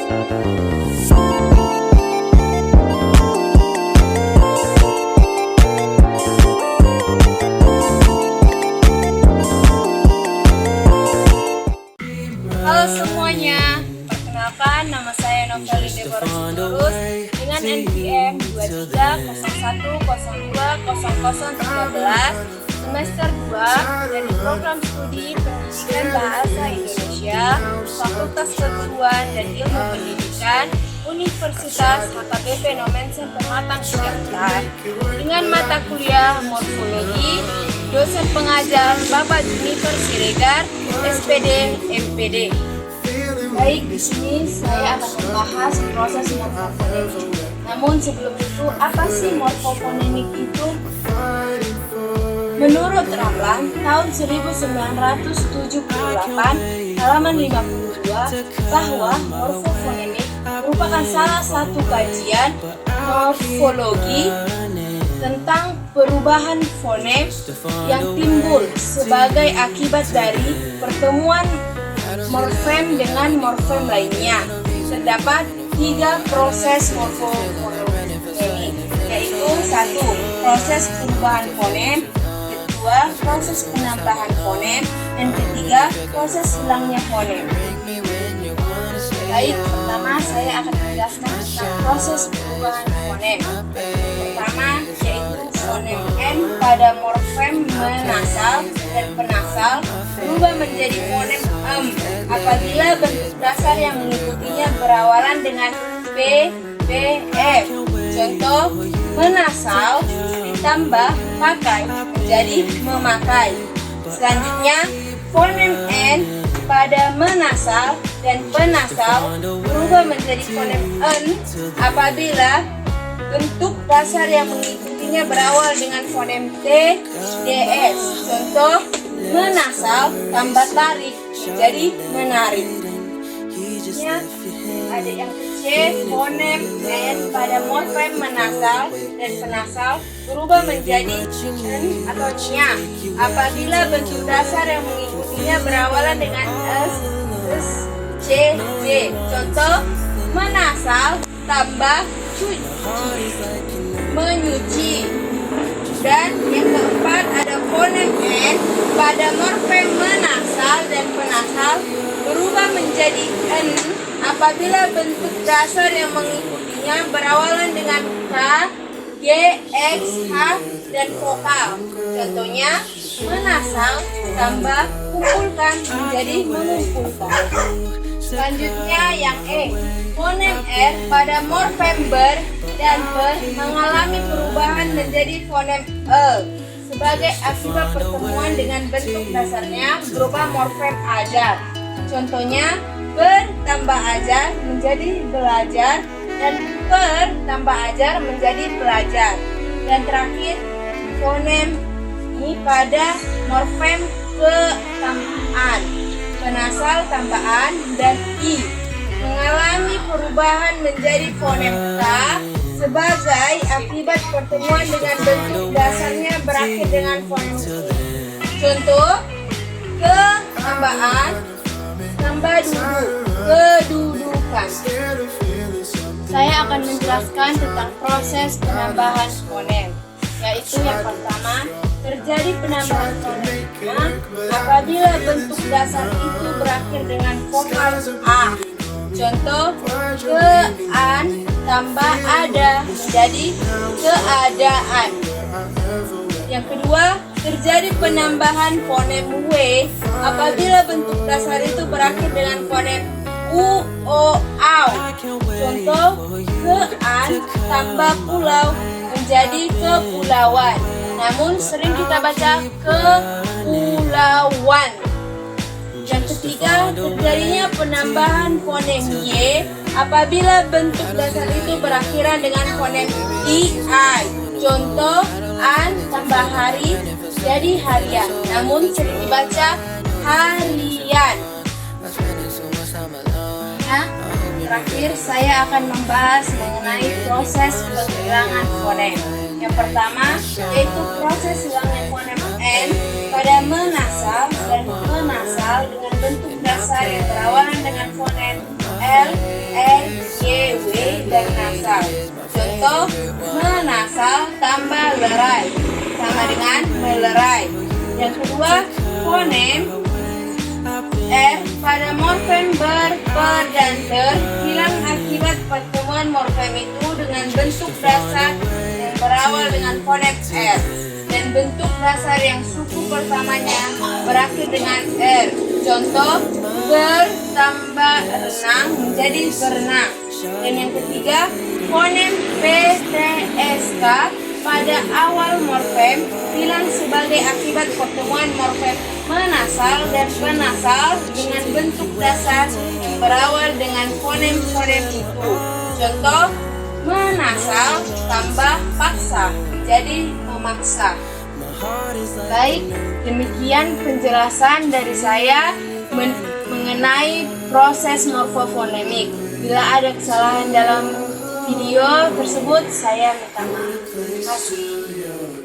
Halo semuanya, perkenalkan nama saya Noveli Deborah Sitorus dengan NPM 2301020013 semester 2 dari program studi Pendidikan Bahasa Indonesia Fakultas Keguruan dan Ilmu Pendidikan Universitas HKBP Nomensen Pematang Siantar dengan mata kuliah Morfologi, dosen pengajar Bapak Junifer Siregar, SPD, MPD. Baik, di sini saya akan membahas proses morfofonemik. Namun sebelum itu, apa sih morfofonemik itu? Menurut Ramlan tahun 1978 halaman 52 bahwa morfofonemik merupakan salah satu kajian morfologi tentang perubahan fonem yang timbul sebagai akibat dari pertemuan morfem dengan morfem lainnya. Terdapat 3 proses morfofonemik, yaitu 1. Proses perubahan fonem, 2. Proses penambahan fonem, dan 3. Proses hilangnya fonem. Baik, pertama saya akan menjelaskan tentang proses perubahan fonem. Pertama, yaitu fonem N pada morfem menasal dan penasal berubah menjadi fonem M apabila bentuk dasar yang mengikutinya berawalan dengan B, B, F. Contoh, menasal ditambah pakai menjadi memakai. Selanjutnya, fonem N pada menasal dan penasal berubah menjadi fonem N apabila bentuk dasar yang mengikutinya berawal dengan fonem T, DS. Contoh, menasal tambah tarik menjadi menarik. Ada yang C, fonem N pada morfem menasal dan penasal berubah menjadi N atau nya apabila bentuk dasar yang mengikutinya berawalan dengan S, C, J. Contoh, menasal tambah menyuci. Dan yang keempat ada fonem N pada morfem menasal dan penasal berubah menjadi N apabila bentuk dasar yang mengikutinya berawalan dengan K, G, X, H, dan vokal. Contohnya, menasal tambah kumpulkan menjadi mengumpulkan. Selanjutnya yang E, fonem R pada morfem ber dan ber mengalami perubahan menjadi fonem E sebagai akibat pertemuan dengan bentuk dasarnya berupa morfem ajar. Contohnya, ber tambah ajar menjadi belajar dan per tambah ajar menjadi pelajar. Dan terakhir, fonem ini pada morfem ketambahan, penasal tambahan, dan I mengalami perubahan menjadi fonem K sebagai akibat pertemuan dengan bentuk dasarnya berakhir dengan fonem I. Contoh, ketambahan tambah duduk, kedudukan. Saya akan menjelaskan tentang proses penambahan fonem, yaitu yang pertama, terjadi penambahan fonemnya apabila bentuk dasar itu berakhir dengan vokal A. Contoh, kean tambah ada menjadi keadaan. Yang kedua, terjadi penambahan fonem W apabila bentuk dasar itu berakhir dengan fonem U, O, Au. Contoh, kean tambah pulau menjadi kepulauan. Namun sering kita baca kepulauan. Yang ketiga, terjadinya penambahan fonem Y apabila bentuk dasar itu berakhiran dengan fonem I. Contoh, an tambah hari jadi harian, namun sering dibaca harian. Nah, terakhir saya akan membahas mengenai proses penghilangan fonem. Yang pertama, yaitu proses hilangnya fonem N pada menasal dan penasal dengan bentuk dasar yang berawalan dengan fonem L, R, Contoh, menasal tambah lerai sama dengan melerai. Yang kedua, fonem R pada morfem ber, per, dan ter hilang akibat pertemuan morfem itu dengan bentuk dasar yang berawal dengan fonem R dan bentuk dasar yang suku pertamanya berakhir dengan R. Contoh, bertambah renang menjadi berenang. Dan yang ketiga, fonem P, T, S, K pada awal morfem hilang sebagai akibat pertemuan morfem menasal dan penasal dengan bentuk dasar yang berawal dengan fonem-fonem itu. Contoh, menasal tambah paksa jadi memaksa. Baik, demikian penjelasan dari saya mengenai proses morfofonemik. Bila ada kesalahan dalam video tersebut, saya minta maaf. Terima kasih.